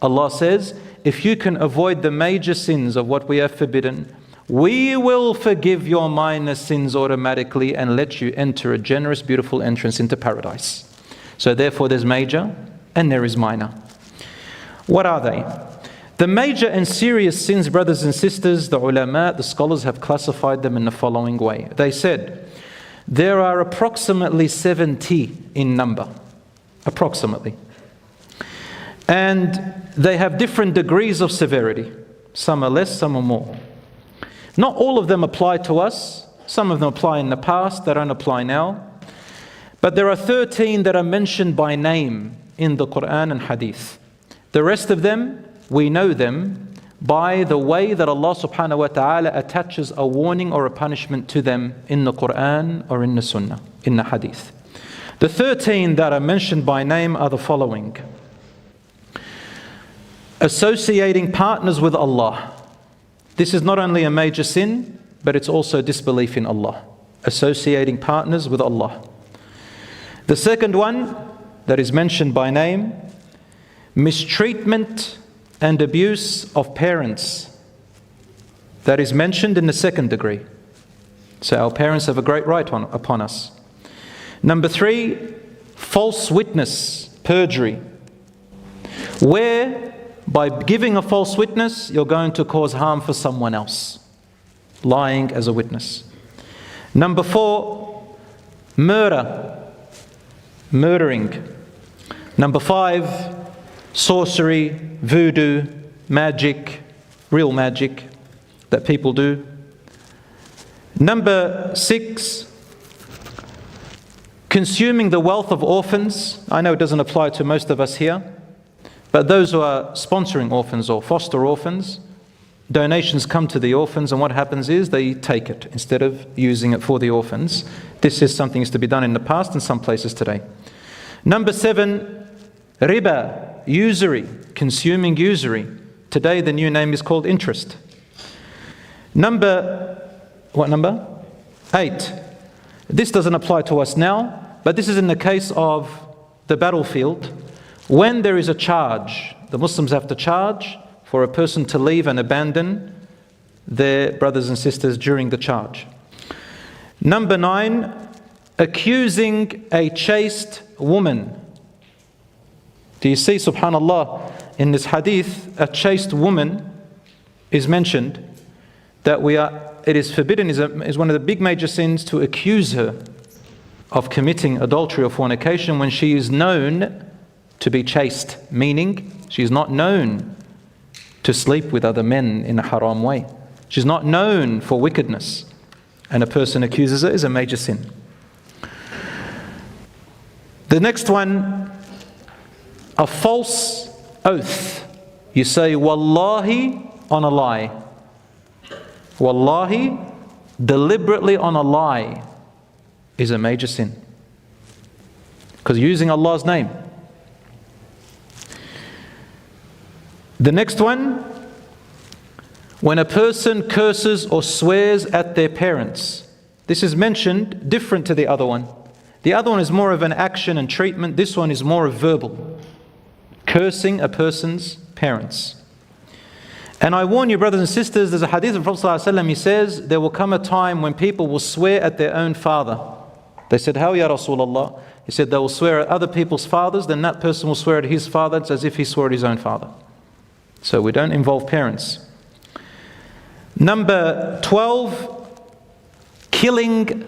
Allah says, if you can avoid the major sins of what we have forbidden, we will forgive your minor sins automatically and let you enter a generous, beautiful entrance into paradise. So therefore there's major and there is minor. What are they? The major and serious sins, brothers and sisters, the ulama, the scholars have classified them in the following way. They said, there are approximately 70 in number. Approximately. And they have different degrees of severity. Some are less, some are more. Not all of them apply to us. Some of them apply in the past, they don't apply now. But there are 13 that are mentioned by name in the Quran and Hadith. The rest of them, we know them by the way that Allah subhanahu wa ta'ala attaches a warning or a punishment to them in the Quran or in the Sunnah, in the Hadith. The 13 that are mentioned by name are the following. Associating partners with Allah. This is not only a major sin, but it's also disbelief in Allah. Associating partners with Allah. The second one that is mentioned by name, mistreatment and abuse of parents. That is mentioned in the second degree. So our parents have a great right upon us. Number 3, false witness, perjury. Where by giving a false witness, you're going to cause harm for someone else. Lying as a witness. Number 4, murder. Murdering. Number 5, sorcery, voodoo, magic, real magic that people do. Number 6, consuming the wealth of orphans. I know it doesn't apply to most of us here, but those who are sponsoring orphans or foster orphans, donations come to the orphans, and what happens is they take it instead of using it for the orphans. This is something that's to be done in the past in some places today. Number 7, riba, usury, consuming usury. Today the new name is called interest. What number? 8. This doesn't apply to us now, but this is in the case of the battlefield. When there is a charge, the Muslims have to charge for a person to leave and abandon their brothers and sisters during the charge. Number 9, accusing a chaste woman. Do you see, subhanallah, in this hadith, a chaste woman is mentioned, that it is forbidden, is one of the big major sins to accuse her of committing adultery or fornication when she is known to be chaste, meaning she is not known to sleep with other men in a haram way. She's not known for wickedness, and a person accuses her is a major sin. The next one, a false oath. You say wallahi on a lie. Wallahi, deliberately on a lie, is a major sin. Because using Allah's name. The next one, when a person curses or swears at their parents. This is mentioned different to the other one. The other one is more of an action and treatment. This one is more of verbal. Cursing a person's parents. And I warn you, brothers and sisters, there's a hadith of Prophet ﷺ, he says, there will come a time when people will swear at their own father. They said, how ya Rasulullah? He said, they will swear at other people's fathers, then that person will swear at his father. It's as if he swore at his own father. So we don't involve parents. Number 12, killing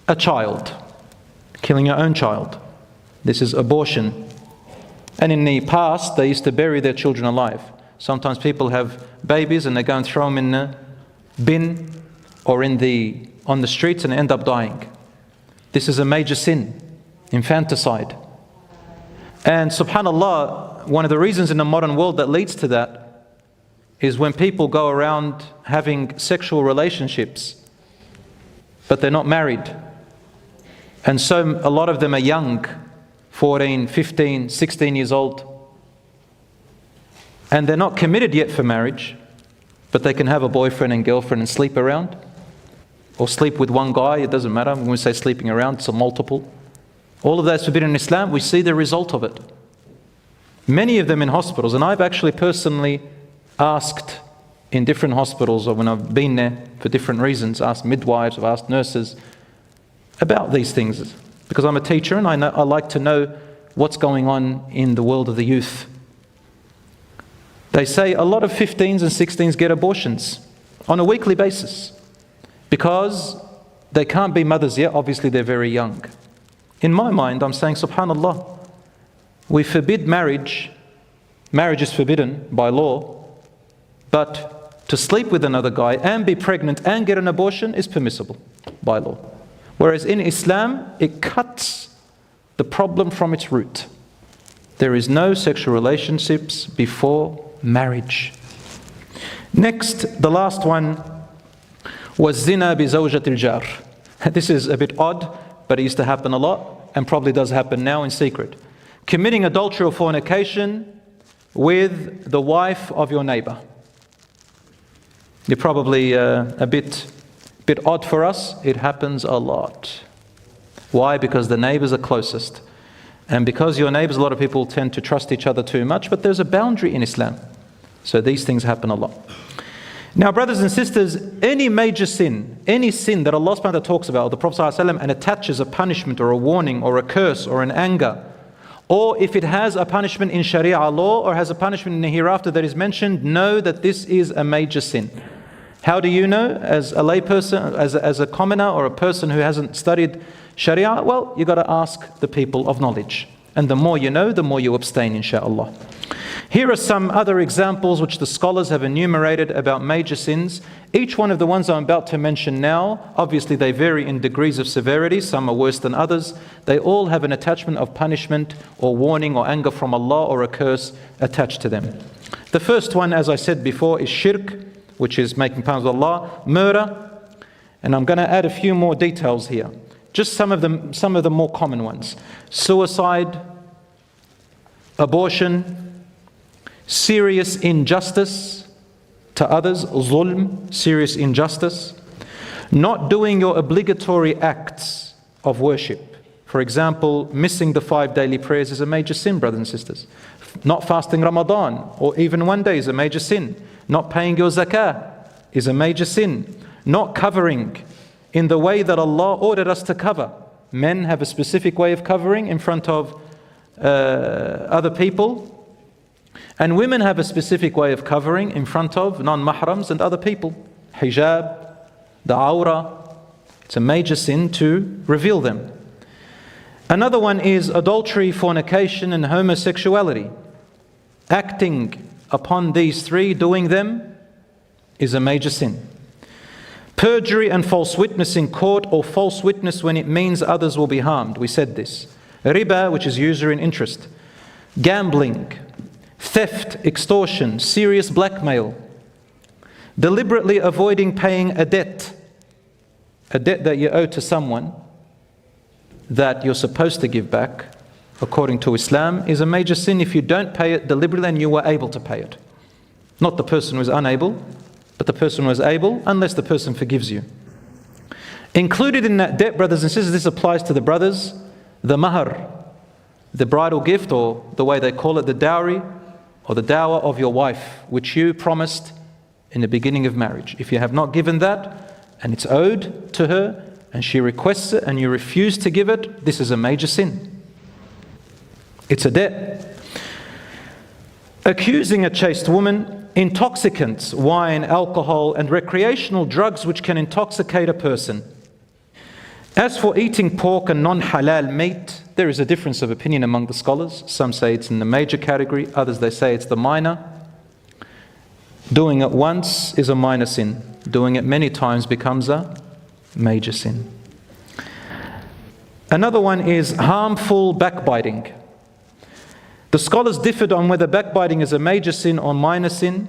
a child. Killing your own child. This is abortion. And in the past, they used to bury their children alive. Sometimes people have babies and they go and throw them in a bin or on the streets and end up dying. This is a major sin, infanticide. And subhanallah, one of the reasons in the modern world that leads to that is when people go around having sexual relationships, but they're not married. And so a lot of them are young, 14, 15, 16 years old. And they're not committed yet for marriage, but they can have a boyfriend and girlfriend and sleep around. Or sleep with one guy, it doesn't matter. When we say sleeping around, it's a multiple. All of that is forbidden in Islam. We see the result of it. Many of them in hospitals, and I've actually personally asked in different hospitals, or when I've been there for different reasons, asked midwives, I've asked nurses about these things, because I'm a teacher and I like to know what's going on in the world of the youth. They say a lot of 15s and 16s get abortions on a weekly basis because they can't be mothers yet. Obviously, they're very young. In my mind, I'm saying, subhanallah, we forbid marriage. Marriage is forbidden by law, but to sleep with another guy and be pregnant and get an abortion is permissible by law. Whereas in Islam, it cuts the problem from its root. There is no sexual relationships before marriage. Next, the last one was zina bi zawjatil jar. This is a bit odd, but it used to happen a lot and probably does happen now in secret. Committing adultery or fornication with the wife of your neighbor. You're probably a bit odd for us. It happens a lot. Why? Because the neighbors are closest. And because your neighbors, a lot of people tend to trust each other too much, but there's a boundary in Islam. So these things happen a lot. Now, brothers and sisters, any major sin, any sin that Allah subhanahu wa ta'ala talks about, or the Prophet ﷺ, and attaches a punishment or a warning or a curse or an anger, or if it has a punishment in Sharia law or has a punishment in the hereafter that is mentioned, know that this is a major sin. How do you know, as a layperson, as a commoner or a person who hasn't studied Sharia? Well, you've got to ask the people of knowledge. And the more you know, the more you abstain, inshaAllah. Here are some other examples which the scholars have enumerated about major sins. Each one of the ones I'm about to mention now, obviously they vary in degrees of severity. Some are worse than others. They all have an attachment of punishment or warning or anger from Allah or a curse attached to them. The first one, as I said before, is shirk, which is making partners with Allah, murder, and I'm going to add a few more details here. Just some of the more common ones. Suicide, abortion, serious injustice to others, zulm, serious injustice, not doing your obligatory acts of worship. For example, missing the 5 daily prayers is a major sin, brothers and sisters. Not fasting Ramadan, or even one day, is a major sin. Not paying your zakah is a major sin. Not covering in the way that Allah ordered us to cover. Men have a specific way of covering in front of other people, and women have a specific way of covering in front of non-mahrams and other people. Hijab, the awrah, it's a major sin to reveal them. Another one is adultery, fornication, and homosexuality. Acting upon these 3, doing them, is a major sin. Perjury and false witness in court, or false witness when it means others will be harmed. We said this. Riba, which is usury and interest. Gambling, theft, extortion, serious blackmail. Deliberately avoiding paying a debt that you owe to someone that you're supposed to give back, according to Islam, is a major sin if you don't pay it deliberately and you were able to pay it. Not the person who was unable, but the person was able, unless the person forgives you. Included in that debt, brothers and sisters, this applies to the brothers, the mahar, the bridal gift, or the way they call it, the dowry, or the dower of your wife, which you promised in the beginning of marriage. If you have not given that, and it's owed to her, and she requests it, and you refuse to give it, this is a major sin. It's a debt. Accusing a chaste woman, intoxicants, wine, alcohol, and recreational drugs which can intoxicate a person. As for eating pork and non-halal meat, there is a difference of opinion among the scholars. Some say it's in the major category, others they say it's the minor. Doing it once is a minor sin. Doing it many times becomes a major sin. Another one is harmful backbiting. The scholars differed on whether backbiting is a major sin or minor sin.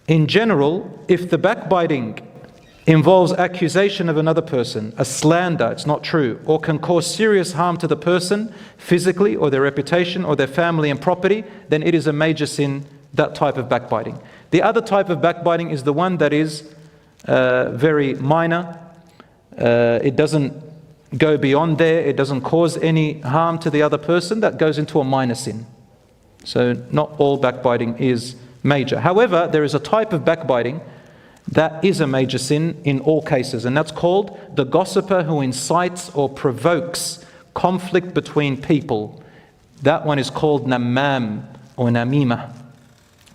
In general, if the backbiting involves accusation of another person, a slander, it's not true, or can cause serious harm to the person, physically, or their reputation, or their family and property, then it is a major sin, that type of backbiting. The other type of backbiting is the one that is very minor. It doesn't go beyond there. It doesn't cause any harm to the other person. That goes into a minor sin. So not all backbiting is major. However, there is a type of backbiting that is a major sin in all cases, and that's called the gossiper who incites or provokes conflict between people. That one is called Namam or Namima.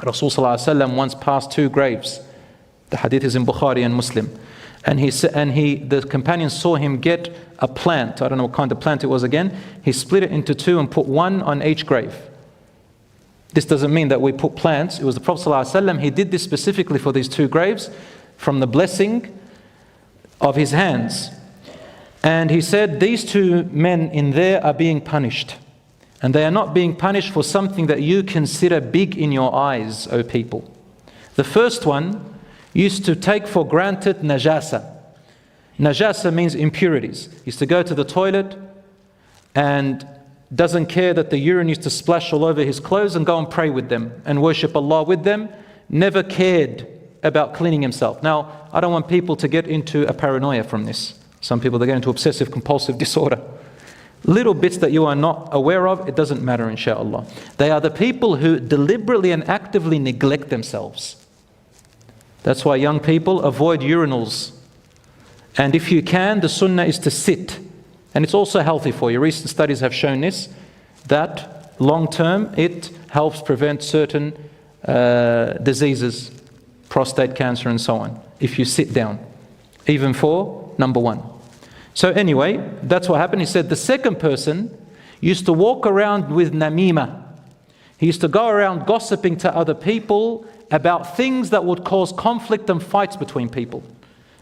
Rasul Sallallahu Alaihi Wasallam once passed 2 graves. The hadith is in Bukhari and Muslim. And the companions saw him get a plant. I don't know what kind of plant it was again. He split it into 2 and put 1 on each grave. This doesn't mean that we put plants. It was the Prophet ﷺ. He did this specifically for these 2 graves from the blessing of his hands. And he said, these 2 men in there are being punished. And they are not being punished for something that you consider big in your eyes, O people. The first one used to take for granted najasa. Najasa means impurities. He used to go to the toilet and doesn't care that the urine used to splash all over his clothes and go and pray with them and worship Allah with them. Never cared about cleaning himself. Now, I don't want people to get into a paranoia from this. Some people, they get into obsessive compulsive disorder. Little bits that you are not aware of, it doesn't matter, inshallah. They are the people who deliberately and actively neglect themselves. That's why young people avoid urinals. And if you can, the sunnah is to sit. And it's also healthy for you. Recent studies have shown this, that long term it helps prevent certain diseases, prostate cancer and so on, if you sit down, even for number 1. So anyway, that's what happened. He said the second person used to walk around with Namima. He used to go around gossiping to other people about things that would cause conflict and fights between people.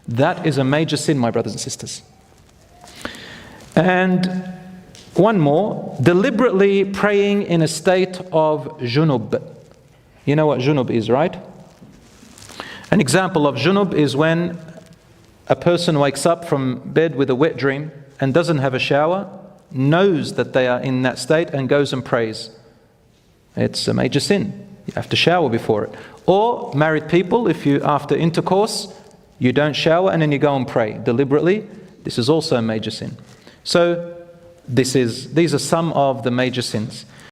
That is a major sin, my brothers and sisters. And one more, deliberately praying in a state of junub. You know what junub is, right? An example of junub is when a person wakes up from bed with a wet dream and doesn't have a shower, knows that they are in that state and goes and prays. It's a major sin. You have to shower before it. Or married people, if you, after intercourse, you don't shower and then you go and pray deliberately, this is also a major sin. So these are some of the major sins.